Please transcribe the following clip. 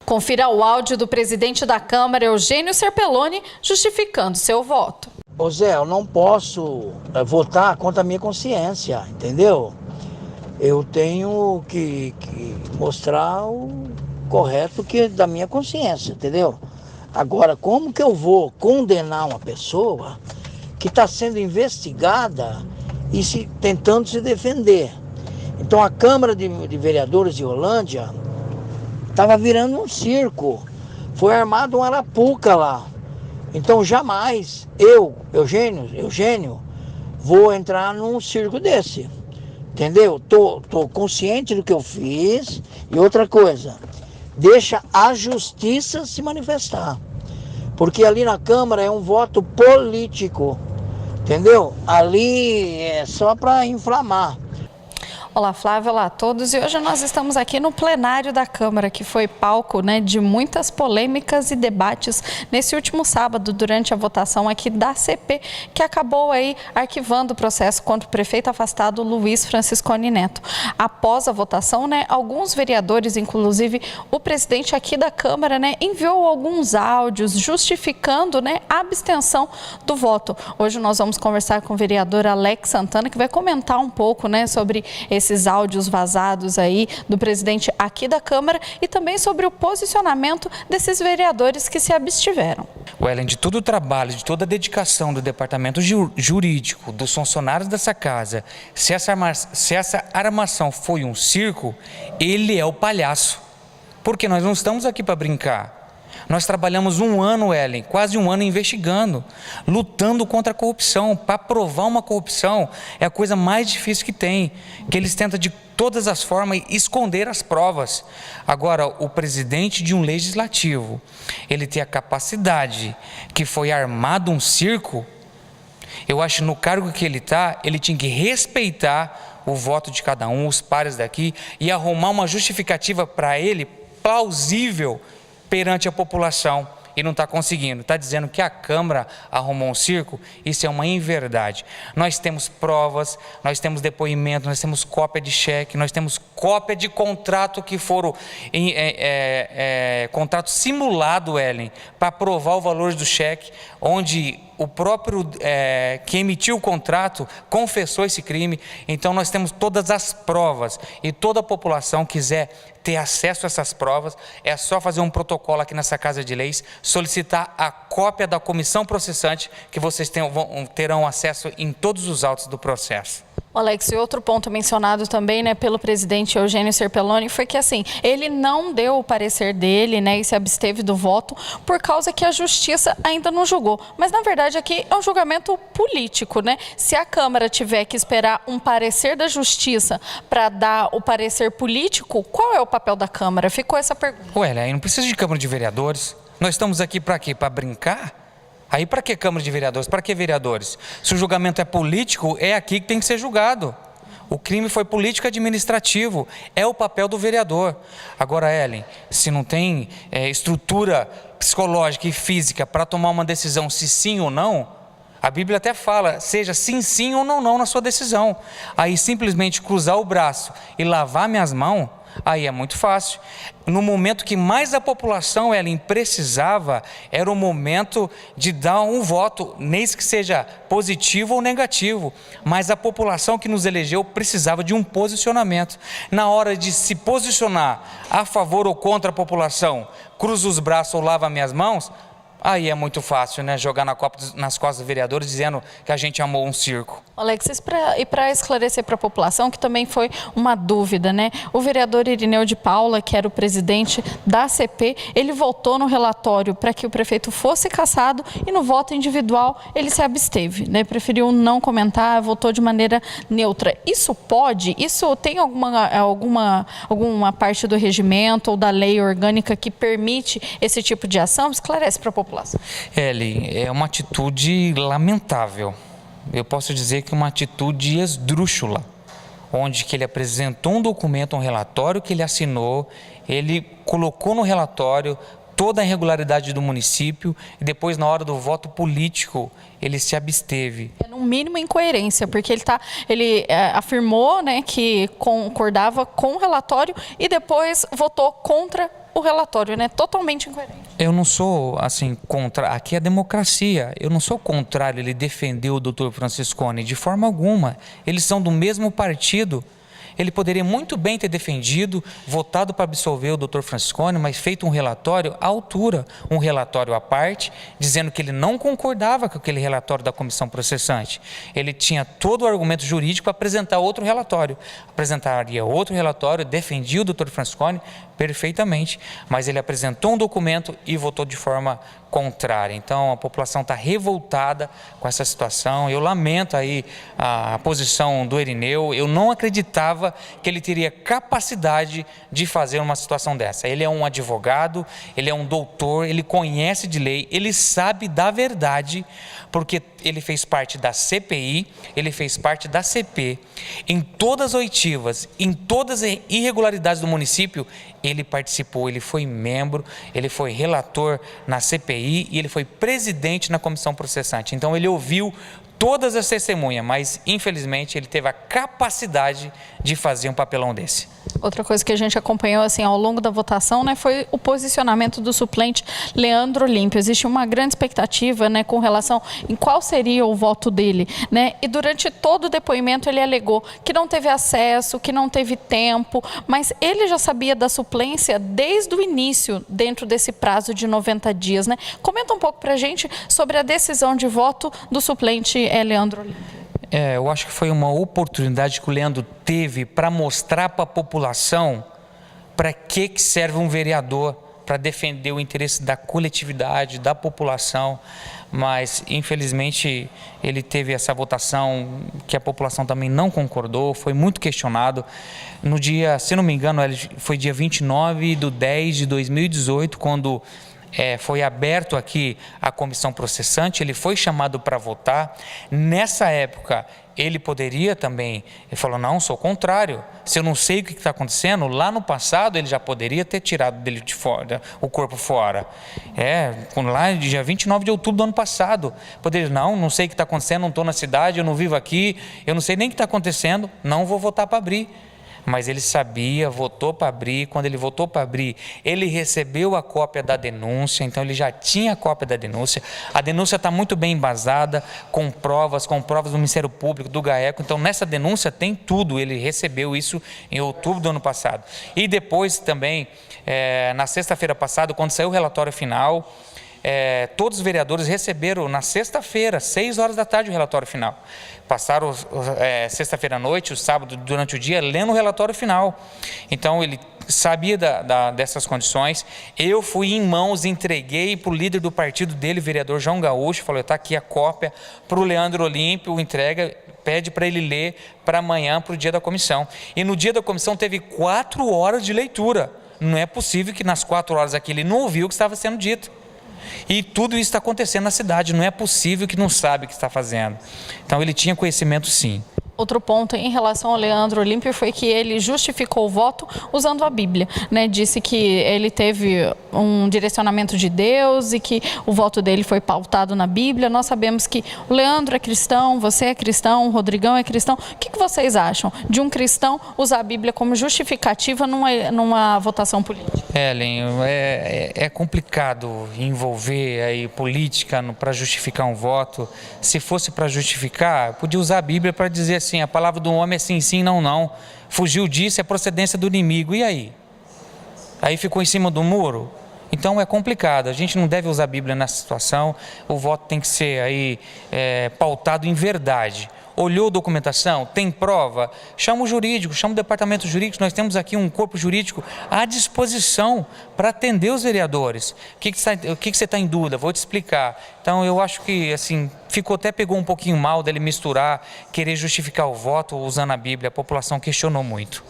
Confira o áudio do presidente da Câmara, Eugênio Serpelloni, justificando seu voto. Ô Zé, eu não posso votar contra a minha consciência, entendeu? Eu tenho que mostrar o correto da minha consciência, entendeu? Agora, como que eu vou condenar uma pessoa que está sendo investigada e tentando se defender? Então a Câmara de Vereadores de Rolândia estava virando um circo, foi armado um arapuca lá. Então jamais Eugênio, vou entrar num circo desse, entendeu? Tô consciente do que eu fiz. E outra coisa, deixa a justiça se manifestar, porque ali na Câmara é um voto político, entendeu? Ali é só para inflamar. Olá, Flávia, olá a todos. E hoje nós estamos aqui no plenário da Câmara, que foi palco, de muitas polêmicas e debates nesse último sábado, durante a votação aqui da CP, que acabou aí arquivando o processo contra o prefeito afastado Luiz Franciscone Neto. Após a votação, alguns vereadores, inclusive o presidente aqui da Câmara, enviou alguns áudios justificando, a abstenção do voto. Hoje nós vamos conversar com o vereador Alex Santana, que vai comentar um pouco, sobre esses áudios vazados aí do presidente aqui da Câmara e também sobre o posicionamento desses vereadores que se abstiveram. Além de todo o trabalho, de toda a dedicação do departamento jurídico, dos funcionários dessa casa, se essa armação foi um circo, ele é o palhaço. Porque nós não estamos aqui para brincar. Nós trabalhamos um ano, Ellen, quase um ano investigando, lutando contra a corrupção. Para provar uma corrupção é a coisa mais difícil que tem, que eles tentam de todas as formas esconder as provas. Agora, o presidente de um legislativo, ele tem a capacidade que foi armado um circo. Eu acho que no cargo que ele está, ele tinha que respeitar o voto de cada um, os pares daqui, e arrumar uma justificativa para ele plausível perante a população, e não está conseguindo. Está dizendo que a Câmara arrumou um circo. Isso é uma inverdade. Nós temos provas, nós temos depoimento, nós temos cópia de cheque, nós temos cópia de contrato que foram contrato simulado, Ellen, para provar o valor do cheque, onde o próprio que emitiu o contrato confessou esse crime. Então nós temos todas as provas, e toda a população quiser ter acesso a essas provas, é só fazer um protocolo aqui nessa Casa de Leis, solicitar a cópia da comissão processante, que vocês terão acesso em todos os autos do processo. Alex, e outro ponto mencionado também, pelo presidente Eugênio Serpelloni, foi que ele não deu o parecer dele, e se absteve do voto por causa que a justiça ainda não julgou. Mas na verdade aqui é um julgamento político, Se a Câmara tiver que esperar um parecer da justiça para dar o parecer político, qual é o papel da Câmara? Ficou essa pergunta. Aí não precisa de Câmara de Vereadores. Nós estamos aqui para quê? Para brincar? Aí para que Câmara de Vereadores? Para que vereadores? Se o julgamento é político, é aqui que tem que ser julgado. O crime foi político administrativo, é o papel do vereador. Agora, Ellen, se não tem estrutura psicológica e física para tomar uma decisão se sim ou não, a Bíblia até fala, seja sim ou não na sua decisão. Aí simplesmente cruzar o braço e lavar minhas mãos, aí é muito fácil. No momento que mais a população precisava, era o momento de dar um voto, nem que seja positivo ou negativo, mas a população que nos elegeu precisava de um posicionamento. Na hora de se posicionar a favor ou contra a população, cruza os braços ou lava minhas mãos, aí é muito fácil, jogar nas costas dos vereadores dizendo que a gente amou um circo. Alex, e para esclarecer para a população, que também foi uma dúvida, o vereador Irineu de Paula, que era o presidente da CP, ele votou no relatório para que o prefeito fosse cassado, e no voto individual ele se absteve, preferiu não comentar, votou de maneira neutra. Isso pode? Isso tem alguma parte do regimento ou da lei orgânica que permite esse tipo de ação? Esclarece para a população. Eli, é uma atitude lamentável. Eu posso dizer que é uma atitude esdrúxula, onde que ele apresentou um documento, um relatório que ele assinou, ele colocou no relatório toda a irregularidade do município, e depois, na hora do voto político, ele se absteve. É no mínimo incoerência, porque ele afirmou que concordava com o relatório e depois votou contra o relatório, né? Totalmente incoerente. Eu não sou, assim, contra... Aqui é democracia. Eu não sou contrário ele defender o doutor Franciscone, de forma alguma. Eles são do mesmo partido. Ele poderia muito bem ter defendido, votado para absolver o doutor Franciscone, mas feito um relatório à altura, um relatório à parte, dizendo que ele não concordava com aquele relatório da comissão processante. Ele tinha todo o argumento jurídico para apresentar outro relatório. Apresentaria outro relatório, defendia o doutor Franciscone perfeitamente, mas ele apresentou um documento e votou de forma contrária. Então, a população está revoltada com essa situação. Eu lamento aí a posição do Irineu. Eu não acreditava que ele teria capacidade de fazer uma situação dessa. Ele é um advogado, ele é um doutor, ele conhece de lei, ele sabe da verdade, porque ele fez parte da CPI, ele fez parte da CP. Em todas as oitivas, em todas as irregularidades do município, ele participou, ele foi membro, ele foi relator na CPI e ele foi presidente na comissão processante. Então, ele ouviu todas as testemunhas, mas infelizmente ele teve a capacidade de fazer um papelão desse. Outra coisa que a gente acompanhou assim ao longo da votação, né, foi o posicionamento do suplente Leandro Olímpio. Existe uma grande expectativa, né, com relação em qual seria o voto dele, né? E durante todo o depoimento ele alegou que não teve acesso, que não teve tempo, mas ele já sabia da suplência desde o início, dentro desse prazo de 90 dias, né? Comenta um pouco para a gente sobre a decisão de voto do suplente Leandro Olímpio. Eu acho que foi uma oportunidade que o Leandro teve para mostrar para a população para que serve um vereador, para defender o interesse da coletividade, da população, mas infelizmente ele teve essa votação que a população também não concordou, foi muito questionado. No dia, se não me engano, foi dia 29/10/2018, quando foi aberto aqui a comissão processante, ele foi chamado para votar. Nessa época, ele poderia também, ele falou, não, sou contrário, se eu não sei o que está acontecendo, lá no passado ele já poderia ter tirado dele de fora, o corpo fora. Lá dia 29 de outubro do ano passado, poderia, não sei o que está acontecendo, não estou na cidade, eu não vivo aqui, eu não sei nem o que está acontecendo, não vou votar para abrir. Mas ele sabia, votou para abrir. Quando ele votou para abrir, ele recebeu a cópia da denúncia, então ele já tinha a cópia da denúncia. A denúncia está muito bem embasada, com provas do Ministério Público, do GAECO. Então, nessa denúncia tem tudo. Ele recebeu isso em outubro do ano passado. E depois também, na sexta-feira passada, quando saiu o relatório final, todos os vereadores receberam na sexta-feira, 6 horas da tarde, o relatório final. Passaram sexta-feira à noite, o sábado, durante o dia, lendo o relatório final. Então, ele sabia dessas condições. Eu fui em mãos, entreguei para o líder do partido dele, vereador João Gaúcho, falou, está aqui a cópia para o Leandro Olímpio, entrega, pede para ele ler para amanhã, para o dia da comissão. E no dia da comissão teve 4 horas de leitura. Não é possível que nas 4 horas aqui ele não ouviu o que estava sendo dito. E tudo isso está acontecendo na cidade, não é possível que não sabe o que está fazendo. Então ele tinha conhecimento sim. Outro ponto em relação ao Leandro Olímpio foi que ele justificou o voto usando a Bíblia, né? Disse que ele teve um direcionamento de Deus e que o voto dele foi pautado na Bíblia. Nós sabemos que o Leandro é cristão, você é cristão, o Rodrigão é cristão. O que vocês acham de um cristão usar a Bíblia como justificativa numa votação política? Ellen, é complicado envolver aí política para justificar um voto. Se fosse para justificar, podia usar a Bíblia para dizer assim, a palavra do homem é sim, sim, não, não. Fugiu disso, é procedência do inimigo. E aí? Aí ficou em cima do muro? Então é complicado, a gente não deve usar a Bíblia nessa situação, o voto tem que ser aí pautado em verdade. Olhou documentação, tem prova, chama o jurídico, chama o departamento jurídico, nós temos aqui um corpo jurídico à disposição para atender os vereadores. O que você está em dúvida? Vou te explicar. Então eu acho que assim, pegou um pouquinho mal dele misturar, querer justificar o voto usando a Bíblia, a população questionou muito.